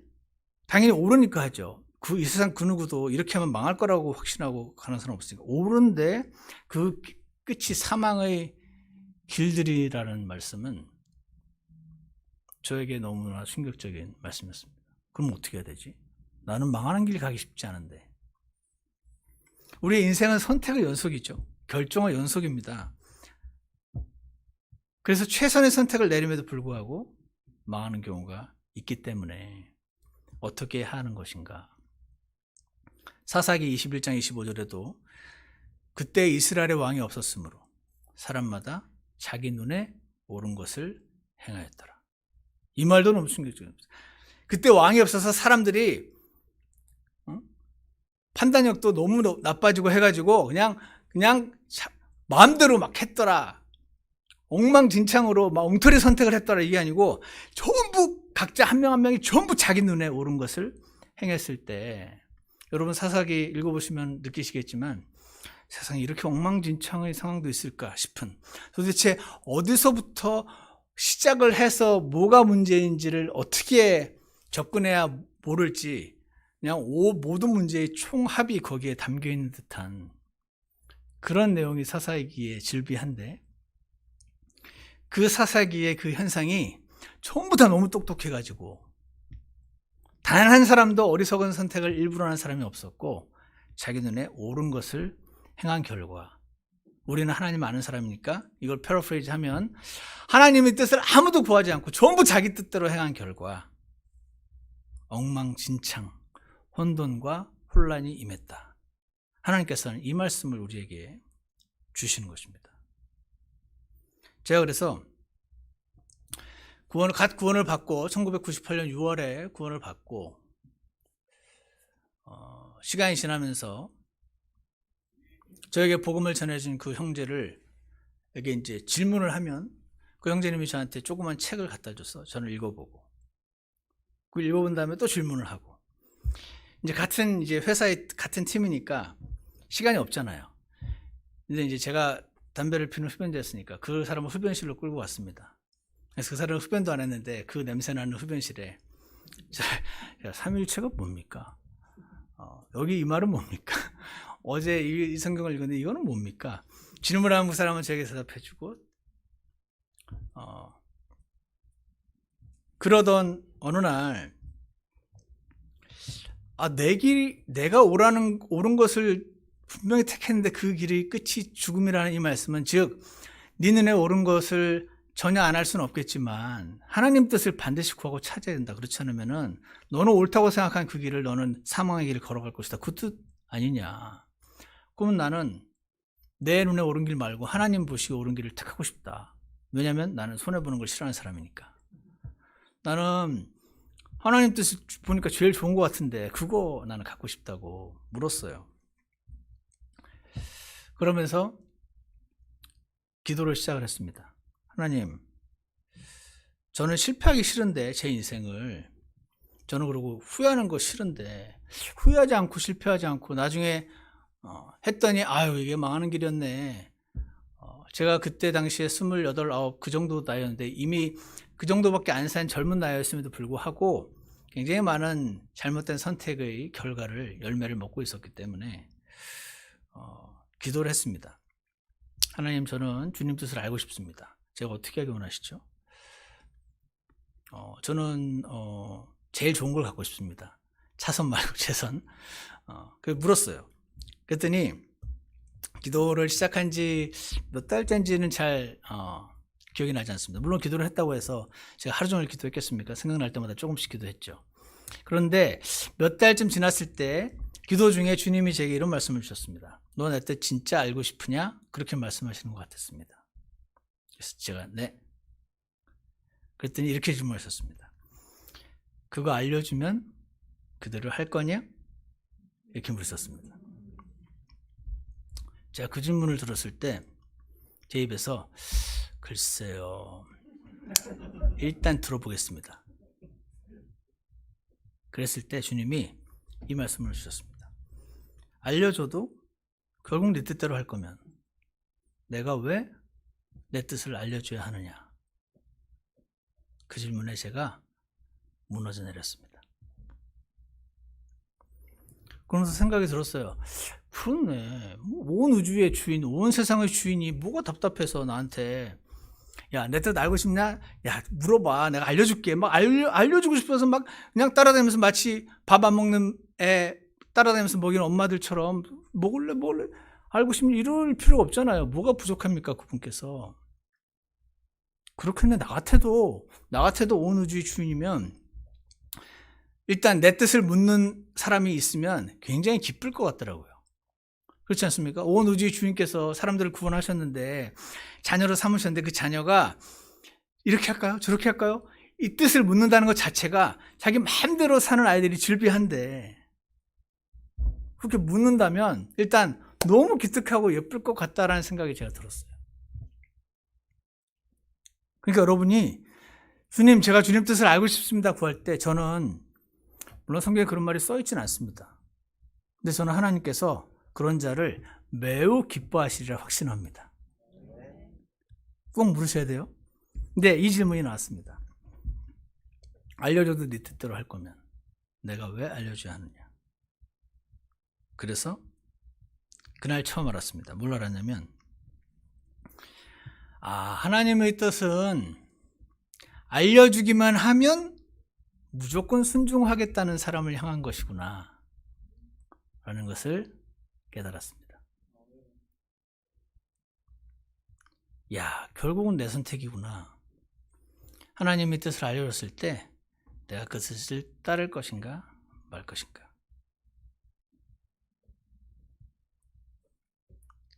당연히 옳으니까 하죠. 이 세상 그 누구도 이렇게 하면 망할 거라고 확신하고 가는 사람 없으니까 옳은데 그 끝이 사망의 길들이라는 말씀은 저에게 너무나 충격적인 말씀이었습니다. 그럼 어떻게 해야 되지? 나는 망하는 길 가기 쉽지 않은데. 우리의 인생은 선택의 연속이죠. 결정의 연속입니다. 그래서 최선의 선택을 내림에도 불구하고 망하는 경우가 있기 때문에 어떻게 하는 것인가. 사사기 21장 25절에도 그때 이스라엘의 왕이 없었으므로 사람마다 자기 눈에 옳은 것을 행하였더라. 이 말도 너무 충격적입니다. 그때 왕이 없어서 사람들이 판단력도 너무 나빠지고 해가지고 그냥 마음대로 막 했더라. 엉망진창으로 막 엉터리 선택을 했더라 이게 아니고 전부 각자 한 명 한 명이 전부 자기 눈에 옳은 것을 행했을 때 여러분 사사기 읽어보시면 느끼시겠지만 세상에 이렇게 엉망진창의 상황도 있을까 싶은 도대체 어디서부터 시작을 해서 뭐가 문제인지를 어떻게 접근해야 모를지 그냥 모든 문제의 총합이 거기에 담겨 있는 듯한 그런 내용이 사사기에 즐비한데 그 사사기의 그 현상이 전부 다 너무 똑똑해가지고 단 한 사람도 어리석은 선택을 일부러 한 사람이 없었고 자기 눈에 옳은 것을 행한 결과 우리는 하나님 아는 사람이니까 이걸 패러프레이즈 하면 하나님의 뜻을 아무도 구하지 않고 전부 자기 뜻대로 행한 결과 엉망진창 혼돈과 혼란이 임했다. 하나님께서는 이 말씀을 우리에게 주시는 것입니다. 제가 그래서 구원을 받고 1998년 6월에 구원을 받고 시간이 지나면서 저에게 복음을 전해준 그 형제를 에게 이제 질문을 하면 그 형제님이 저한테 조그만 책을 갖다 줘서 저는 읽어보고 그 읽어본 다음에 또 질문을 하고 이제 같은 이제 회사의 같은 팀이니까 시간이 없잖아요. 근데 이제 제가 담배를 피는 흡연자였으니까 그 사람을 흡연실로 끌고 왔습니다. 그래서 그 사람은 흡연도 안 했는데 그 냄새나는 흡연실에 야, 삼위일체가 뭡니까? 여기 이 말은 뭡니까? 어제 이 성경을 읽었는데 이거는 뭡니까? 질문하면 그 사람은 저에게 대답해주고 그러던 어느 날 내가 옳은 것을 분명히 택했는데 그 길이 끝이 죽음이라는 이 말씀은 즉 네 눈에 옳은 것을 전혀 안 할 수는 없겠지만 하나님 뜻을 반드시 구하고 찾아야 된다. 그렇지 않으면은 너는 옳다고 생각한 그 길을 너는 사망의 길을 걸어갈 것이다. 그 뜻 아니냐. 그러면 나는 내 눈에 옳은 길 말고 하나님 보시고 옳은 길을 택하고 싶다. 왜냐하면 나는 손해보는 걸 싫어하는 사람이니까. 나는 하나님 뜻을 보니까 제일 좋은 것 같은데 그거 나는 갖고 싶다고 물었어요. 그러면서 기도를 시작을 했습니다. 하나님, 저는 실패하기 싫은데 제 인생을 저는 그러고 후회하는 거 싫은데 후회하지 않고 실패하지 않고 나중에 했더니 아유 이게 망하는 길이었네. 제가 그때 당시에 28, 29 그 정도 나이였는데 이미 그 정도밖에 안 산 젊은 나이였음에도 불구하고 굉장히 많은 잘못된 선택의 열매를 먹고 있었기 때문에 기도를 했습니다. 하나님, 저는 주님 뜻을 알고 싶습니다. 제가 어떻게 하기 원하시죠? 저는 제일 좋은 걸 갖고 싶습니다. 차선 말고 최선. 그래서 물었어요. 그랬더니 기도를 시작한 지 몇 달째인지는 잘 기억이 나지 않습니다. 물론 기도를 했다고 해서 제가 하루 종일 기도했겠습니까? 생각날 때마다 조금씩 기도했죠. 그런데 몇 달쯤 지났을 때 기도 중에 주님이 제게 이런 말씀을 주셨습니다. 너 내 뜻 진짜 알고 싶으냐? 그렇게 말씀하시는 것 같았습니다. 그래서 제가 네. 그랬더니 이렇게 질문하셨습니다. 그거 알려주면 그대로 할 거냐? 이렇게 물으셨습니다. 제가 그 질문을 들었을 때 제 입에서 글쎄요. 일단 들어보겠습니다. 그랬을 때 주님이 이 말씀을 주셨습니다. 알려줘도 결국 네 뜻대로 할 거면 내가 왜 내 뜻을 알려줘야 하느냐. 그 질문에 제가 무너져 내렸습니다. 그러면서 생각이 들었어요. 그렇네. 온 우주의 주인, 온 세상의 주인이 뭐가 답답해서 나한테 야, 내 뜻 알고 싶냐? 야, 물어봐. 내가 알려줄게. 막 알려주고 싶어서 막 그냥 따라다니면서 마치 밥 안 먹는 애 따라다니면서 먹이는 엄마들처럼 먹을래? 알고 싶으면 이럴 필요가 없잖아요. 뭐가 부족합니까? 그분께서. 그렇겠네. 나 같아도 온 우주의 주인이면 일단 내 뜻을 묻는 사람이 있으면 굉장히 기쁠 것 같더라고요. 그렇지 않습니까? 온 우주의 주인께서 사람들을 구원하셨는데 자녀로 삼으셨는데 그 자녀가 이렇게 할까요? 저렇게 할까요? 이 뜻을 묻는다는 것 자체가 자기 마음대로 사는 아이들이 즐비한데 그렇게 묻는다면 일단 너무 기특하고 예쁠 것 같다라는 생각이 제가 들었어요. 그러니까 여러분이 주님, 제가 주님 뜻을 알고 싶습니다 구할 때 저는 물론 성경에 그런 말이 써 있지는 않습니다. 근데 저는 하나님께서 그런 자를 매우 기뻐하시리라 확신합니다. 꼭 물으셔야 돼요. 근데 이 질문이 나왔습니다. 알려줘도 네 뜻대로 할 거면 내가 왜 알려줘야 하느냐. 그래서 그날 처음 알았습니다. 뭘 알았냐면 하나님의 뜻은 알려주기만 하면 무조건 순종하겠다는 사람을 향한 것이구나 라는 것을 깨달았습니다. 결국은 내 선택이구나. 하나님의 뜻을 알려줬을 때 내가 그 뜻을 따를 것인가 말 것인가.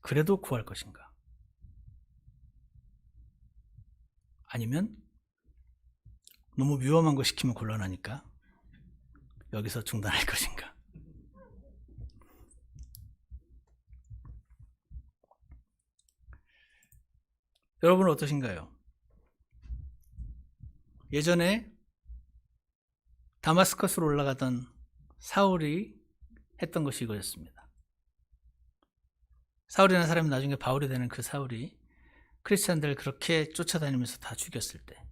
그래도 구할 것인가. 아니면 너무 위험한 거 시키면 곤란하니까 여기서 중단할 것인가. 여러분은 어떠신가요? 예전에 다마스커스로 올라가던 사울이 했던 것이 이거였습니다. 사울이라는 사람이 나중에 바울이 되는 그 사울이 크리스찬들을 그렇게 쫓아다니면서 다 죽였을 때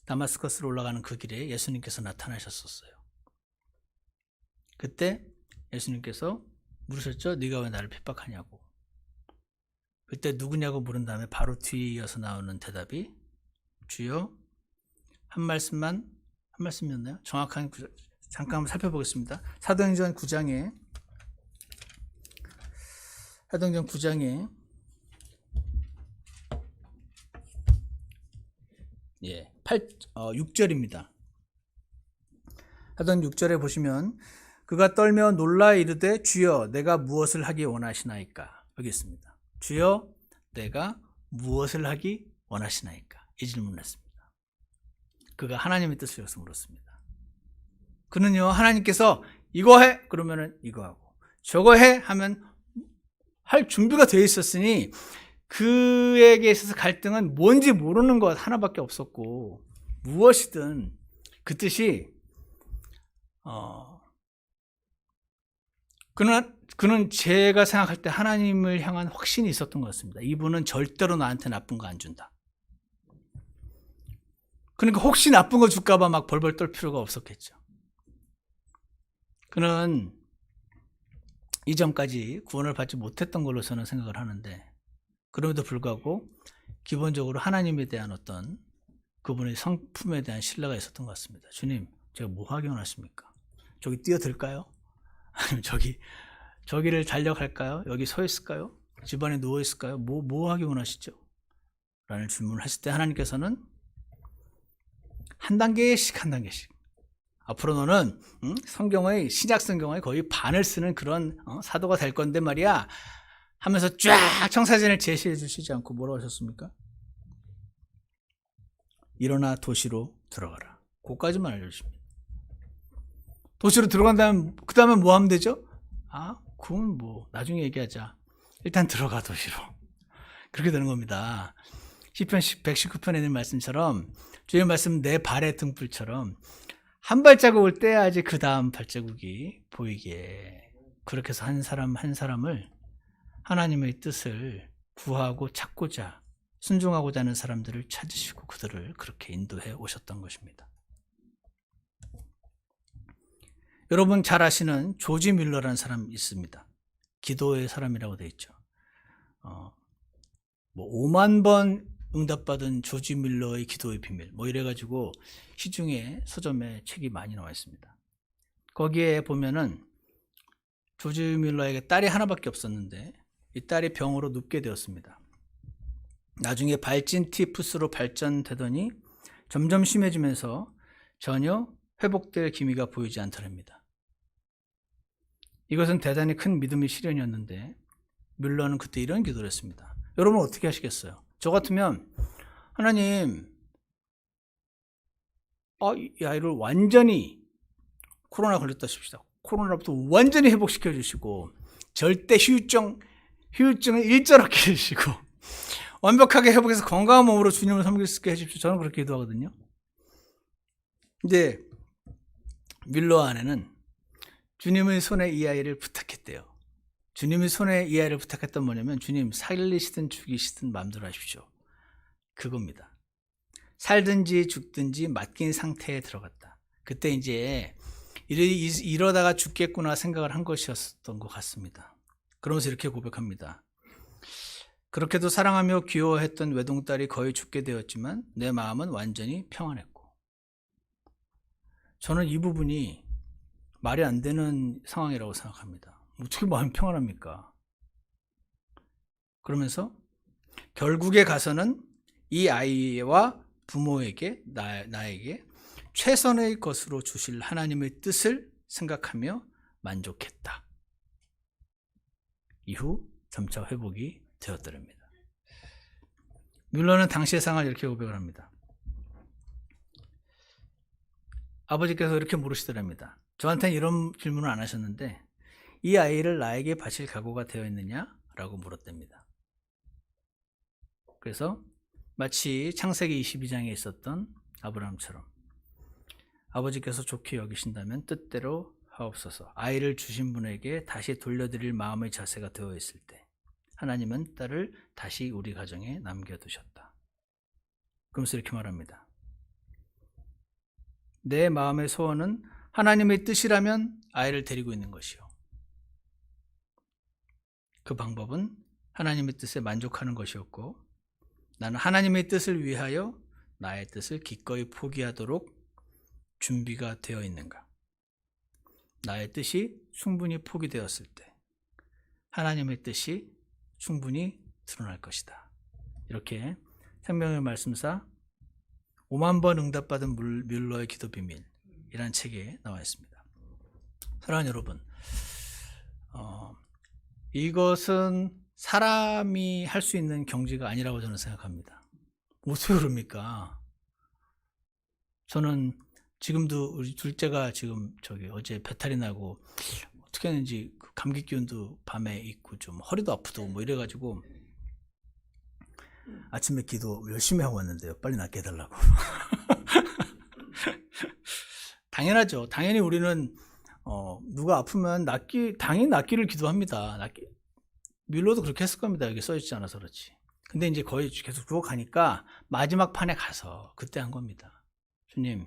다마스커스로 올라가는 그 길에 예수님께서 나타나셨었어요. 그때 예수님께서 물으셨죠? 네가 왜 나를 핍박하냐고. 그때 누구냐고 물은 다음에 바로 뒤에 이어서 나오는 대답이 주여 한 말씀이었나요? 정확한 잠깐 한번 살펴보겠습니다. 사도행전 9장에 6절입니다. 사도행 6절에 보시면 그가 떨며 놀라 이르되 주여 내가 무엇을 하기 원하시나이까. 여기 있습니다. 주여 내가 무엇을 하기 원하시나이까. 이 질문을 했습니다. 그가 하나님의 뜻을 여기서 물었습니다. 그는요 하나님께서 이거 해 그러면은 이거 하고 저거 해 하면 할 준비가 되어 있었으니 그에게 있어서 갈등은 뭔지 모르는 것 하나밖에 없었고 무엇이든 그 뜻이 그는 제가 생각할 때 하나님을 향한 확신이 있었던 것 같습니다. 이분은 절대로 나한테 나쁜 거 안 준다. 그러니까 혹시 나쁜 거 줄까 봐 막 벌벌 떨 필요가 없었겠죠. 그는 이전까지 구원을 받지 못했던 걸로 저는 생각을 하는데 그럼에도 불구하고 기본적으로 하나님에 대한 어떤 그분의 성품에 대한 신뢰가 있었던 것 같습니다. 주님, 제가 뭐 하기 원하십니까? 저기 뛰어들까요? 아니면 저기를 달려갈까요? 여기 서 있을까요? 집안에 누워 있을까요? 뭐 하기 원하시죠? 라는 질문을 했을 때 하나님께서는 한 단계씩 앞으로 너는 신약 성경의 거의 반을 쓰는 그런 사도가 될 건데 말이야 하면서 쫙 청사진을 제시해 주시지 않고 뭐라고 하셨습니까? 일어나 도시로 들어가라. 그거까지만 알려주십니다. 도시로 들어간 다음에 그 다음에 뭐 하면 되죠? 그건 뭐 나중에 얘기하자. 일단 들어가 도시로. 그렇게 되는 겁니다. 시편 119편에 있는 말씀처럼 주의 말씀 내 발의 등불처럼 한 발자국을 떼야지 그 다음 발자국이 보이게. 그렇게 해서 한 사람을 하나님의 뜻을 구하고 찾고자 순종하고자 하는 사람들을 찾으시고 그들을 그렇게 인도해 오셨던 것입니다. 여러분 잘 아시는 조지 밀러라는 사람이 있습니다. 기도의 사람이라고 되어 있죠. 5만 번 응답받은 조지 밀러의 기도의 비밀 이래가지고 시중에 서점에 책이 많이 나와 있습니다. 거기에 보면은 조지 밀러에게 딸이 하나밖에 없었는데 이 딸이 병으로 눕게 되었습니다. 나중에 발진 티푸스로 발전되더니 점점 심해지면서 전혀 회복될 기미가 보이지 않더랍니다. 이것은 대단히 큰 믿음의 시련이었는데 밀러는 그때 이런 기도를 했습니다. 여러분 어떻게 하시겠어요? 저 같으면 하나님 이 아이를 완전히 코로나 걸렸다 싶시다. 코로나부터 완전히 회복시켜 주시고 절대 후유증을 일절없게 해주시고 완벽하게 회복해서 건강한 몸으로 주님을 섬길 수 있게 해주십시오. 저는 그렇게 기도하거든요. 근데 밀러 아내는 주님의 손에 이 아이를 부탁했대요. 주님의 손에 이 아이를 부탁했던 뭐냐면 주님 살리시든 죽이시든 마음대로 하십시오. 그겁니다. 살든지 죽든지 맡긴 상태에 들어갔다. 그때 이제 이러다가 죽겠구나 생각을 한 것이었던 것 같습니다. 그러면서 이렇게 고백합니다. 그렇게도 사랑하며 귀여워했던 외동딸이 거의 죽게 되었지만 내 마음은 완전히 평안했고. 저는 이 부분이 말이 안 되는 상황이라고 생각합니다. 어떻게 마음이 평안합니까? 그러면서 결국에 가서는 이 아이와 부모에게 나에게 최선의 것으로 주실 하나님의 뜻을 생각하며 만족했다. 이후 점차 회복이 되었더랍니다. 뮬러는 당시의 상황을 이렇게 고백을 합니다. 아버지께서 이렇게 물으시더랍니다. 저한테는 이런 질문을 안 하셨는데 이 아이를 나에게 바칠 각오가 되어 있느냐? 라고 물었답니다. 그래서 마치 창세기 22장에 있었던 아브라함처럼 아버지께서 좋게 여기신다면 뜻대로 하옵소서. 아이를 주신 분에게 다시 돌려드릴 마음의 자세가 되어 있을 때 하나님은 딸을 다시 우리 가정에 남겨두셨다. 그러면서 이렇게 말합니다. 내 마음의 소원은 하나님의 뜻이라면 아이를 데리고 있는 것이요. 그 방법은 하나님의 뜻에 만족하는 것이었고 나는 하나님의 뜻을 위하여 나의 뜻을 기꺼이 포기하도록 준비가 되어 있는가? 나의 뜻이 충분히 포기되었을 때 하나님의 뜻이 충분히 드러날 것이다. 이렇게 생명의 말씀사 5만 번 응답받은 뮬러의 기도 비밀이라는 책에 나와 있습니다. 사랑하는 여러분, 이것은 사람이 할 수 있는 경지가 아니라고 저는 생각합니다. 어떻게 그럽니까? 저는 지금도 우리 둘째가 지금 어제 배탈이 나고 어떻게 하는지 감기 기운도 밤에 있고 좀 허리도 아프고 뭐 이래가지고 아침에 기도 열심히 하고 왔는데요. 빨리 낫게 해달라고. 당연하죠. 당연히 우리는 누가 아프면 당연히 낫기를 기도합니다. 뮬러도 그렇게 했을 겁니다. 여기 써있지 않아서 그렇지. 근데 이제 거의 계속 그거 가니까 마지막 판에 가서 그때 한 겁니다. 주님,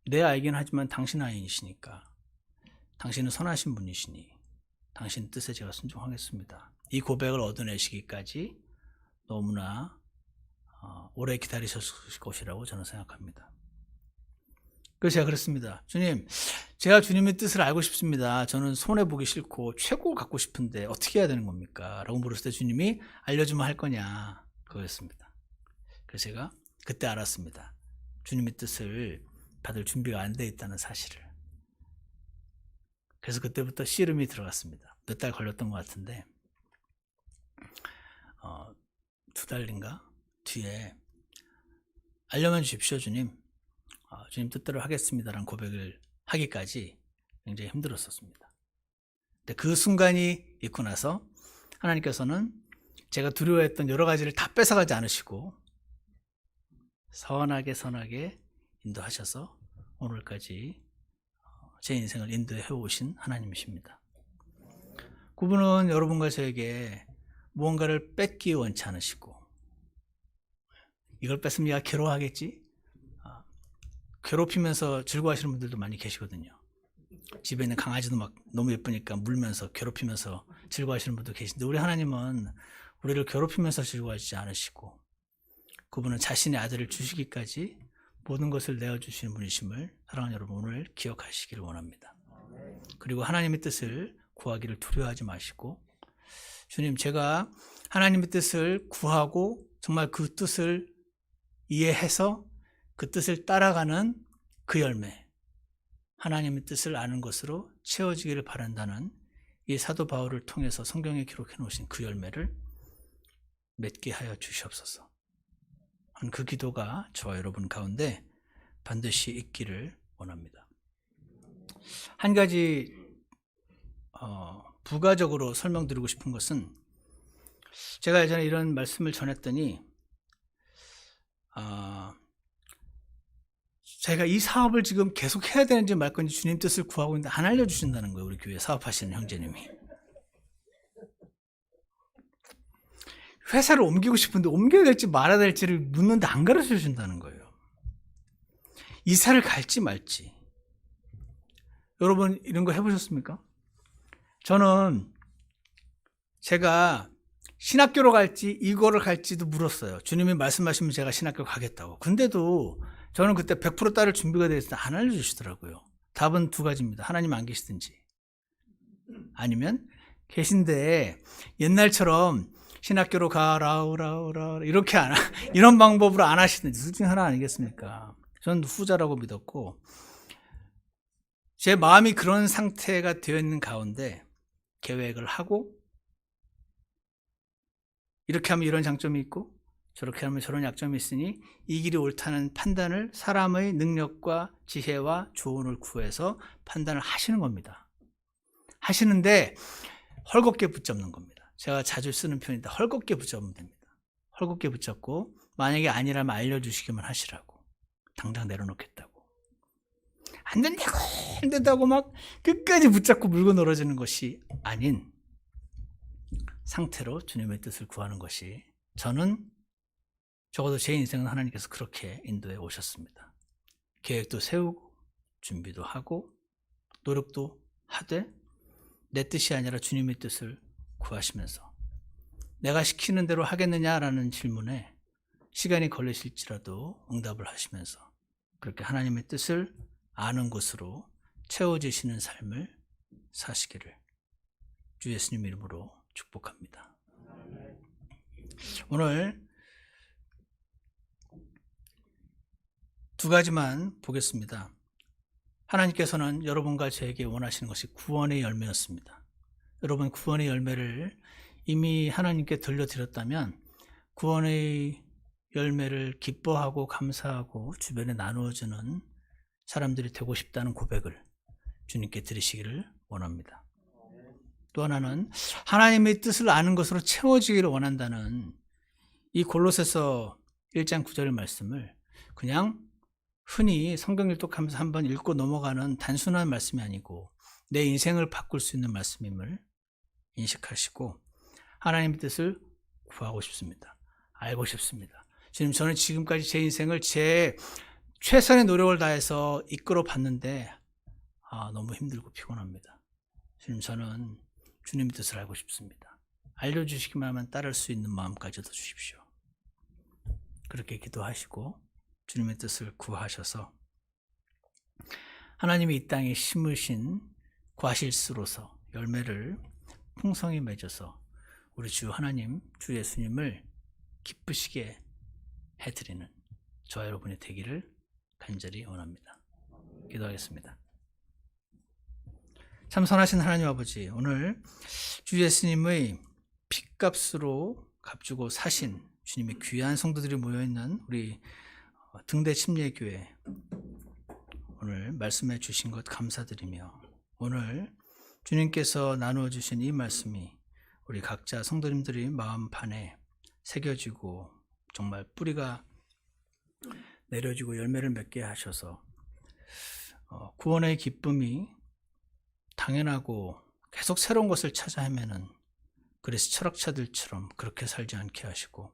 내 아이긴 하지만 당신 아이이시니까 당신은 선하신 분이시니 당신 뜻에 제가 순종하겠습니다. 이 고백을 얻어내시기까지 너무나 오래 기다리셨을 것이라고 저는 생각합니다. 그래서 제가 그랬습니다. 주님, 제가 주님의 뜻을 알고 싶습니다. 저는 손해보기 싫고 최고 갖고 싶은데 어떻게 해야 되는 겁니까? 라고 물었을 때 주님이 알려주면 할 거냐? 그거였습니다. 그래서 제가 그때 알았습니다. 주님의 뜻을 받을 준비가 안 돼 있다는 사실을. 그래서 그때부터 씨름이 들어갔습니다. 몇 달 걸렸던 것 같은데 2달인가 뒤에 알려만 주십시오 주님. 주님 뜻대로 하겠습니다라는 고백을 하기까지 굉장히 힘들었었습니다. 근데 그 순간이 있고 나서 하나님께서는 제가 두려워했던 여러 가지를 다 뺏어가지 않으시고 선하게 인도하셔서 오늘까지 제 인생을 인도해 오신 하나님이십니다. 그분은 여러분과 저에게 무언가를 뺏기 원치 않으시고 이걸 뺏으면 얘가 괴로워하겠지? 괴롭히면서 즐거워하시는 분들도 많이 계시거든요. 집에 있는 강아지도 막 너무 예쁘니까 물면서 괴롭히면서 즐거워하시는 분도 계신데 우리 하나님은 우리를 괴롭히면서 즐거워하지 않으시고 그분은 자신의 아들을 주시기까지 모든 것을 내어주시는 분이심을 사랑하는 여러분 오늘 기억하시기를 원합니다. 그리고 하나님의 뜻을 구하기를 두려워하지 마시고 주님 제가 하나님의 뜻을 구하고 정말 그 뜻을 이해해서 그 뜻을 따라가는 그 열매 하나님의 뜻을 아는 것으로 채워지기를 바란다는 이 사도 바울을 통해서 성경에 기록해 놓으신 그 열매를 맺게 하여 주시옵소서. 그 기도가 저와 여러분 가운데 반드시 있기를 원합니다. 한 가지 부가적으로 설명드리고 싶은 것은 제가 예전에 이런 말씀을 전했더니 제가 이 사업을 지금 계속 해야 되는지 말 건지 주님 뜻을 구하고 있는데 안 알려주신다는 거예요. 우리 교회 사업하시는 형제님이. 회사를 옮기고 싶은데 옮겨야 될지 말아야 될지를 묻는데 안 가르쳐 주신다는 거예요. 이사를 갈지 말지. 여러분 이런 거 해보셨습니까? 저는 제가 신학교로 갈지 이거를 갈지도 물었어요. 주님이 말씀하시면 제가 신학교 가겠다고. 근데도 저는 그때 100% 따를 준비가 되어 있을 때 안 알려주시더라고요. 답은 두 가지입니다. 하나님 안 계시든지 아니면 계신데 옛날처럼 신학교로 가라 이렇게 이런 방법으로 안 하시든지 둘 중에 하나 아니겠습니까? 저는 후자라고 믿었고 제 마음이 그런 상태가 되어 있는 가운데 계획을 하고 이렇게 하면 이런 장점이 있고 저렇게 하면 저런 약점이 있으니 이 길이 옳다는 판단을 사람의 능력과 지혜와 조언을 구해서 판단을 하시는 겁니다. 하시는데 헐겁게 붙잡는 겁니다. 제가 자주 쓰는 표현인데 헐겁게 붙잡으면 됩니다. 헐겁게 붙잡고 만약에 아니라면 알려주시기만 하시라고. 당장 내려놓겠다고. 안 된다고 막 끝까지 붙잡고 물고 늘어지는 것이 아닌 상태로 주님의 뜻을 구하는 것이 저는 적어도 제 인생은 하나님께서 그렇게 인도해 오셨습니다. 계획도 세우고 준비도 하고 노력도 하되 내 뜻이 아니라 주님의 뜻을 구하시면서 내가 시키는 대로 하겠느냐라는 질문에 시간이 걸리실지라도 응답을 하시면서 그렇게 하나님의 뜻을 아는 것으로 채워지시는 삶을 사시기를 주 예수님 이름으로 축복합니다. 오늘 두 가지만 보겠습니다. 하나님께서는 여러분과 저에게 원하시는 것이 구원의 열매였습니다. 여러분 구원의 열매를 이미 하나님께 들려드렸다면 구원의 열매를 기뻐하고 감사하고 주변에 나누어주는 사람들이 되고 싶다는 고백을 주님께 드리시기를 원합니다. 또 하나는 하나님의 뜻을 아는 것으로 채워지기를 원한다는 이 골로새서 1장 9절 말씀을 그냥 흔히 성경 일독하면서 한번 읽고 넘어가는 단순한 말씀이 아니고 내 인생을 바꿀 수 있는 말씀임을 인식하시고 하나님의 뜻을 구하고 싶습니다. 알고 싶습니다. 저는 지금까지 제 인생을 제 최선의 노력을 다해서 이끌어 봤는데 너무 힘들고 피곤합니다. 저는 주님의 뜻을 알고 싶습니다. 알려주시기만 하면 따를 수 있는 마음까지도 주십시오. 그렇게 기도하시고 주님의 뜻을 구하셔서 하나님이 이 땅에 심으신 과실수로서 열매를 풍성히 맺어서 우리 주 하나님, 주 예수님을 기쁘시게 해드리는 저와 여러분이 되기를 간절히 원합니다. 기도하겠습니다. 참 선하신 하나님 아버지, 오늘 주 예수님의 핏값으로 값주고 사신 주님의 귀한 성도들이 모여있는 우리 등대 침례교회 오늘 말씀해 주신 것 감사드리며 오늘 주님께서 나누어 주신 이 말씀이 우리 각자 성도님들이 마음판에 새겨지고 정말 뿌리가 내려지고 열매를 맺게 하셔서 구원의 기쁨이 당연하고 계속 새로운 것을 찾아 헤매는 그리스 철학자들처럼 그렇게 살지 않게 하시고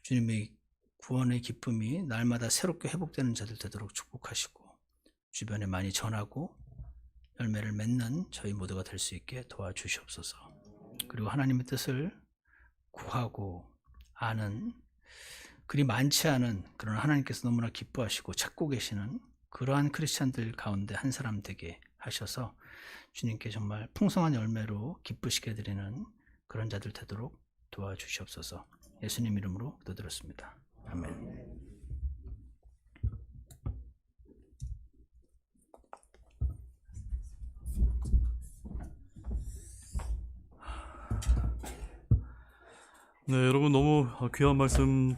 주님의 구원의 기쁨이 날마다 새롭게 회복되는 자들 되도록 축복하시고 주변에 많이 전하고 열매를 맺는 저희 모두가 될 수 있게 도와주시옵소서. 그리고 하나님의 뜻을 구하고 아는 그리 많지 않은 그런 하나님께서 너무나 기뻐하시고 찾고 계시는 그러한 크리스찬들 가운데 한 사람 되게 하셔서 주님께 정말 풍성한 열매로 기쁘시게 드리는 그런 자들 되도록 도와주시옵소서. 예수님 이름으로 기도드렸습니다. 아멘. 네, 여러분 너무 귀한 말씀